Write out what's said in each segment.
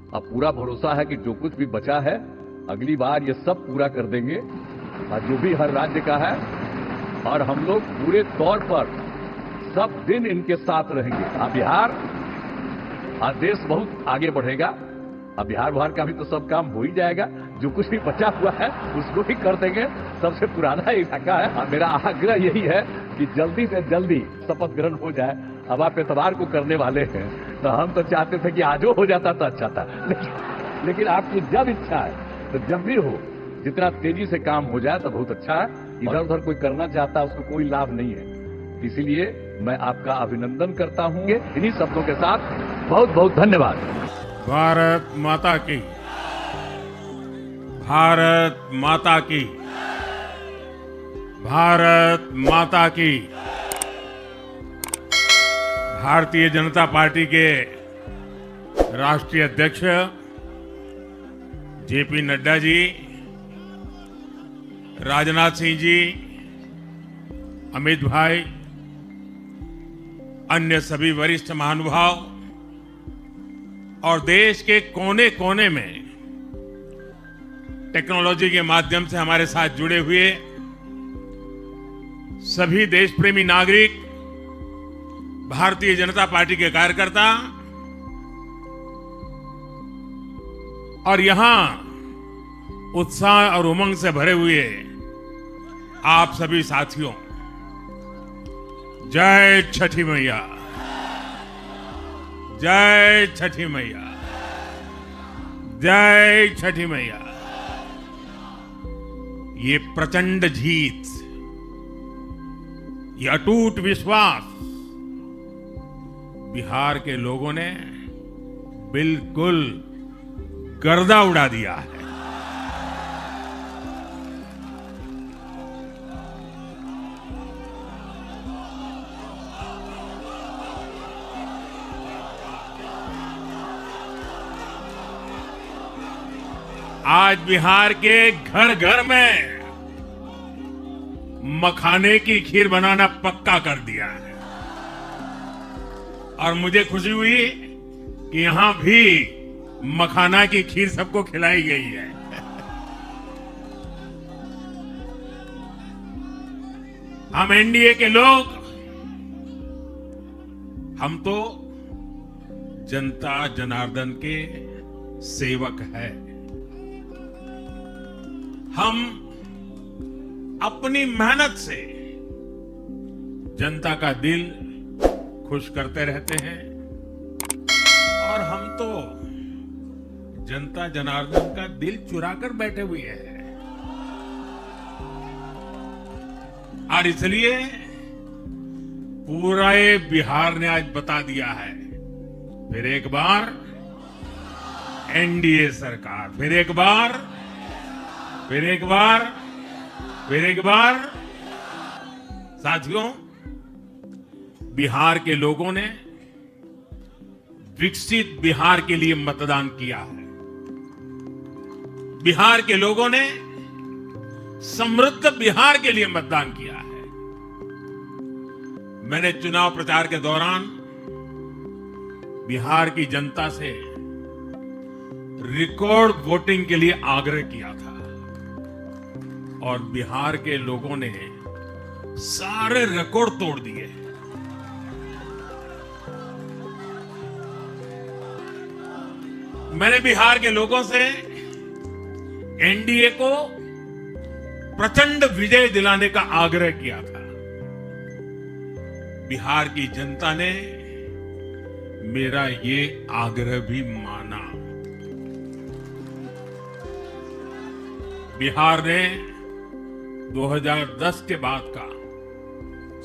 अब पूरा भरोसा है कि जो कुछ भी बचा है अगली बार ये सब पूरा कर देंगे, और जो भी हर राज्य का है, और हम लोग पूरे तौर पर सब दिन इनके साथ रहेंगे। अब बिहार, आज देश बहुत आगे बढ़ेगा। अब बिहार का भी तो सब काम हो ही जाएगा, जो कुछ भी बचा हुआ है उसको भी कर देंगे। सबसे पुराना इलाका है, और मेरा आग्रह यही है कि जल्दी से जल्दी शपथ ग्रहण हो जाए। अब आप इतवार को करने वाले हैं, तो हम तो चाहते थे कि आज हो जाता तो अच्छा था, लेकिन आपकी जब इच्छा है तो जब भी हो, जितना तेजी से काम हो जाए तो बहुत अच्छा है। इधर उधर कोई करना चाहता है उसको कोई लाभ नहीं है, इसीलिए मैं आपका अभिनंदन करता हूं। इन्हीं शब्दों के साथ बहुत बहुत धन्यवाद। भारत माता की, भारत माता की, भारत माता की। भारतीय जनता पार्टी के राष्ट्रीय अध्यक्ष जेपी नड्डा जी, राजनाथ सिंह जी, अमित भाई, अन्य सभी वरिष्ठ महानुभाव और देश के कोने कोने में टेक्नोलॉजी के माध्यम से हमारे साथ जुड़े हुए सभी देश प्रेमी नागरिक, भारतीय जनता पार्टी के कार्यकर्ता और यहां उत्साह और उमंग से भरे हुए आप सभी साथियों, जय छठी मैया, जय छठी मैया, जय छठी मैया। ये प्रचंड जीत, ये अटूट विश्वास बिहार के लोगों ने बिल्कुल गर्दा उड़ा दिया है। आज बिहार के घर घर में मखाने की खीर बनाना पक्का कर दिया है, और मुझे खुशी हुई कि यहां भी मखाना की खीर सबको खिलाई गई है। हम एनडीए के लोग, हम तो जनता जनार्दन के सेवक हैं। हम अपनी मेहनत से जनता का दिल खुश करते रहते हैं, और हम तो जनता जनार्दन का दिल चुरा कर बैठे हुए हैं। और इसलिए पूरा ये बिहार ने आज बता दिया है, फिर एक बार एनडीए सरकार, फिर एक बार, फिर एक बार, फिर एक बार। साथियों, बिहार के लोगों ने विकसित बिहार के लिए मतदान किया है। बिहार के लोगों ने समृद्ध बिहार के लिए मतदान किया है। मैंने चुनाव प्रचार के दौरान बिहार की जनता से रिकॉर्ड वोटिंग के लिए आग्रह किया था, और बिहार के लोगों ने सारे रिकॉर्ड तोड़ दिए। मैंने बिहार के लोगों से एनडीए को प्रचंड विजय दिलाने का आग्रह किया था। बिहार की जनता ने मेरा ये आग्रह भी माना। बिहार ने 2010 के बाद का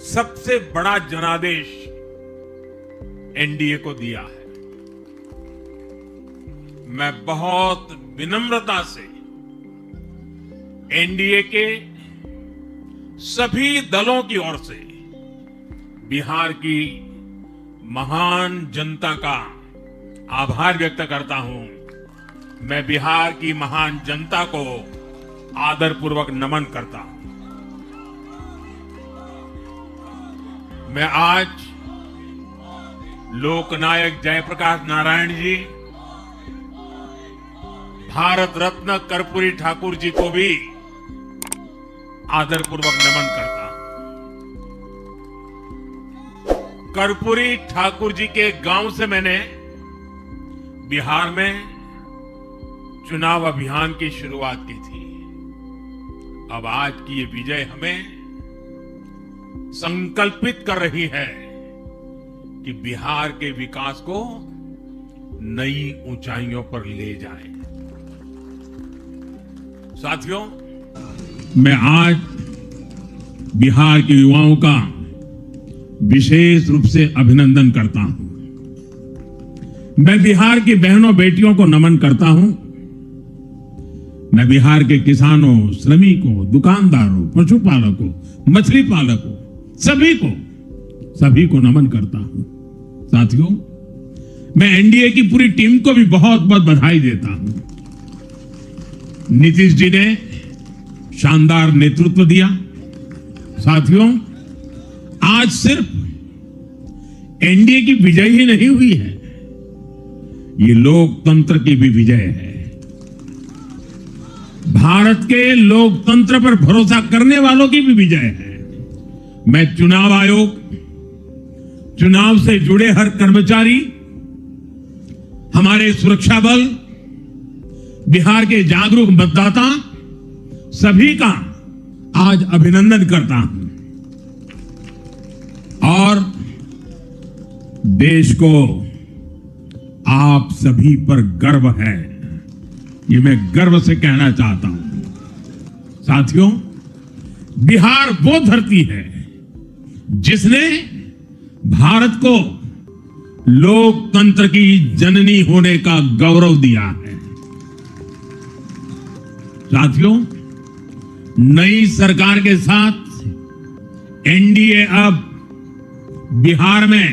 सबसे बड़ा जनादेश एनडीए को दिया है। मैं बहुत विनम्रता से एनडीए के सभी दलों की ओर से बिहार की महान जनता का आभार व्यक्त करता हूं। मैं बिहार की महान जनता को आदरपूर्वक नमन करता हूं। मैं आज लोकनायक जयप्रकाश नारायण जी भारत रत्न कर्पूरी ठाकुर जी को भी आदरपूर्वक नमन करता हूं। कर्पूरी ठाकुर जी के गांव से मैंने बिहार में चुनाव अभियान की शुरुआत की थी। अब आज की ये विजय हमें संकल्पित कर रही है कि बिहार के विकास को नई ऊंचाइयों पर ले जाएं। साथियों, मैं आज बिहार के युवाओं का विशेष रूप से अभिनंदन करता हूं। मैं बिहार की बहनों बेटियों को नमन करता हूं। मैं बिहार के किसानों, श्रमिकों, दुकानदारों, पशुपालकों, मछली पालकों, सभी को नमन करता हूं। साथियों, मैं एनडीए की पूरी टीम को भी बहुत बहुत बधाई देता हूं। नीतीश जी ने शानदार नेतृत्व दिया। साथियों, आज सिर्फ एनडीए की विजय ही नहीं हुई है, ये लोकतंत्र की भी विजय है। भारत के लोकतंत्र पर भरोसा करने वालों की भी विजय है। मैं चुनाव आयोग, चुनाव से जुड़े हर कर्मचारी, हमारे सुरक्षा बल, बिहार के जागरूक मतदाता, सभी का आज अभिनंदन करता हूं और देश को आप सभी पर गर्व है, ये मैं गर्व से कहना चाहता हूं। साथियों, बिहार वो धरती है जिसने भारत को लोकतंत्र की जननी होने का गौरव दिया है। साथियों, नई सरकार के साथ एनडीए अब बिहार में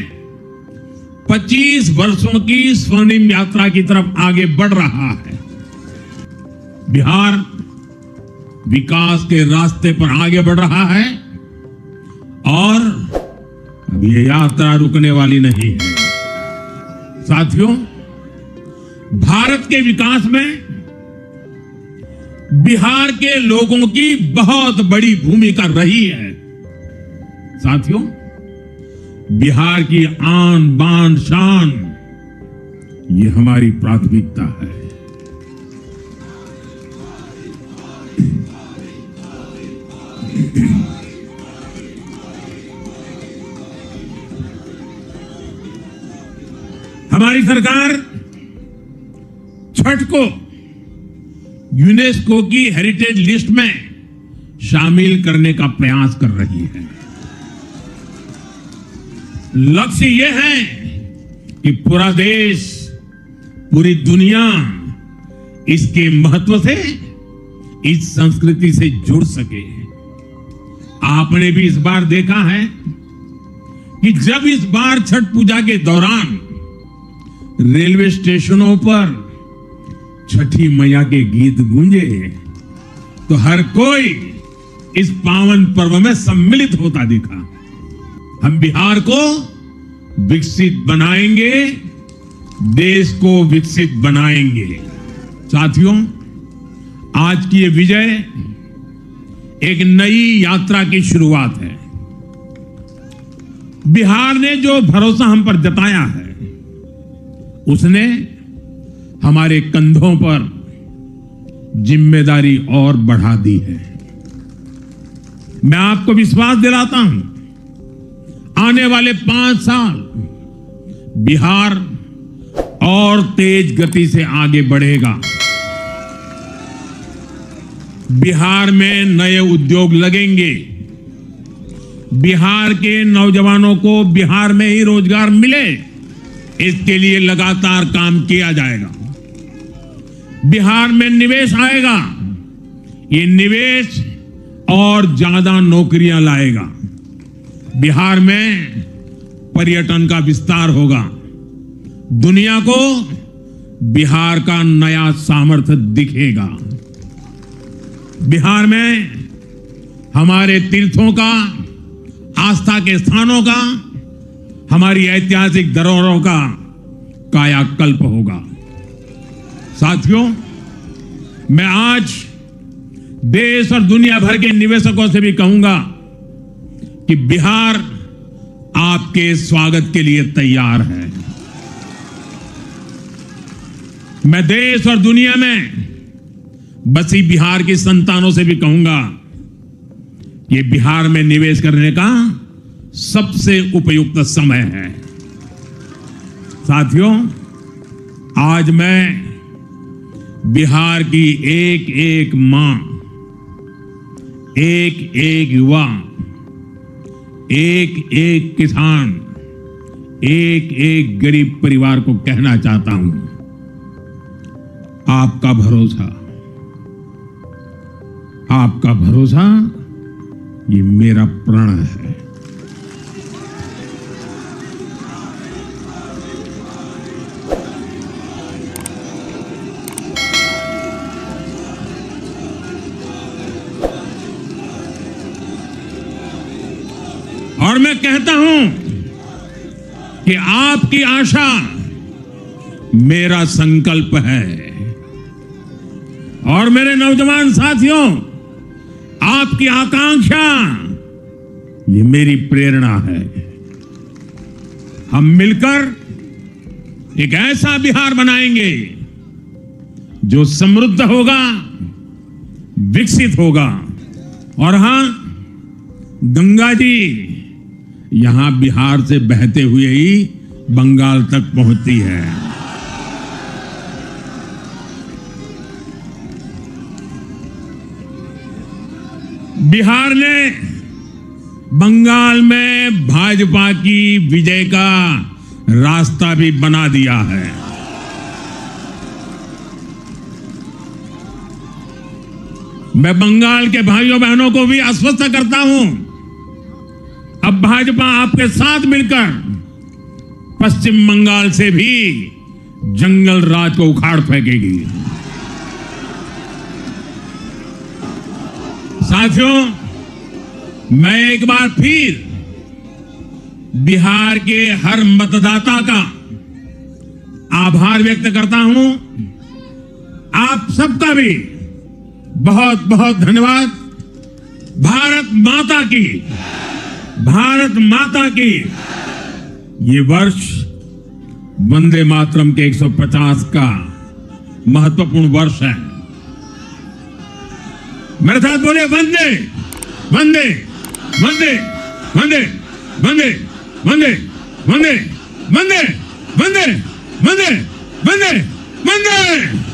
25 वर्षों की स्वर्णिम यात्रा की तरफ आगे बढ़ रहा है। बिहार विकास के रास्ते पर आगे बढ़ रहा है और अब ये यात्रा रुकने वाली नहीं है। साथियों, भारत के विकास में बिहार के लोगों की बहुत बड़ी भूमिका रही है। साथियों, बिहार की आन बान शान, ये हमारी प्राथमिकता है। हमारी सरकार छठ को यूनेस्को की हेरिटेज लिस्ट में शामिल करने का प्रयास कर रही है। लक्ष्य यह है कि पूरा देश, पूरी दुनिया इसके महत्व से, इस संस्कृति से जुड़ सके। आपने भी इस बार देखा है कि जब इस बार छठ पूजा के दौरान रेलवे स्टेशनों पर छठी मैया के गीत गूंजे तो हर कोई इस पावन पर्व में सम्मिलित होता दिखा। हम बिहार को विकसित बनाएंगे, देश को विकसित बनाएंगे। साथियों, आज की ये विजय एक नई यात्रा की शुरुआत है। बिहार ने जो भरोसा हम पर जताया है, उसने हमारे कंधों पर जिम्मेदारी और बढ़ा दी है। मैं आपको विश्वास दिलाता हूं, आने वाले 5 साल बिहार और तेज गति से आगे बढ़ेगा। बिहार में नए उद्योग लगेंगे, बिहार के नौजवानों को बिहार में ही रोजगार मिले, इसके लिए लगातार काम किया जाएगा। बिहार में निवेश आएगा, ये निवेश और ज्यादा नौकरियां लाएगा। बिहार में पर्यटन का विस्तार होगा, दुनिया को बिहार का नया सामर्थ्य दिखेगा। बिहार में हमारे तीर्थों का, आस्था के स्थानों का, हमारी ऐतिहासिक धरोहरों का कायाकल्प होगा। साथियों, मैं आज देश और दुनिया भर के निवेशकों से भी कहूंगा कि बिहार आपके स्वागत के लिए तैयार है। मैं देश और दुनिया में बसी बिहार की संतानों से भी कहूंगा, ये बिहार में निवेश करने का सबसे उपयुक्त समय है। साथियों, आज मैं बिहार की एक एक मां, एक एक युवा, एक एक किसान, एक एक गरीब परिवार को कहना चाहता हूं, आपका भरोसा ये मेरा प्रण है। और मैं कहता हूं कि आपकी आशा मेरा संकल्प है। और मेरे नौजवान साथियों, आपकी आकांक्षा ये मेरी प्रेरणा है। हम मिलकर एक ऐसा बिहार बनाएंगे जो समृद्ध होगा, विकसित होगा। और हां, गंगा जी यहां बिहार से बहते हुए ही बंगाल तक पहुंचती है। बिहार ने बंगाल में भाजपा की विजय का रास्ता भी बना दिया है। मैं बंगाल के भाइयों बहनों को भी आश्वस्त करता हूं, अब भाजपा आपके साथ मिलकर पश्चिम बंगाल से भी जंगल राज को उखाड़ फेंकेगी। साथियों, मैं एक बार फिर बिहार के हर मतदाता का आभार व्यक्त करता हूं। आप सबका भी बहुत बहुत धन्यवाद। भारत माता की ये वर्ष वंदे मातरम के 150 का महत्वपूर्ण वर्ष है। मेरे साथ बोलिए, वंदे वंदे वंदे वंदे वंदे वंदे वंदे वंदे वंदे वंदे वंदे वंदे।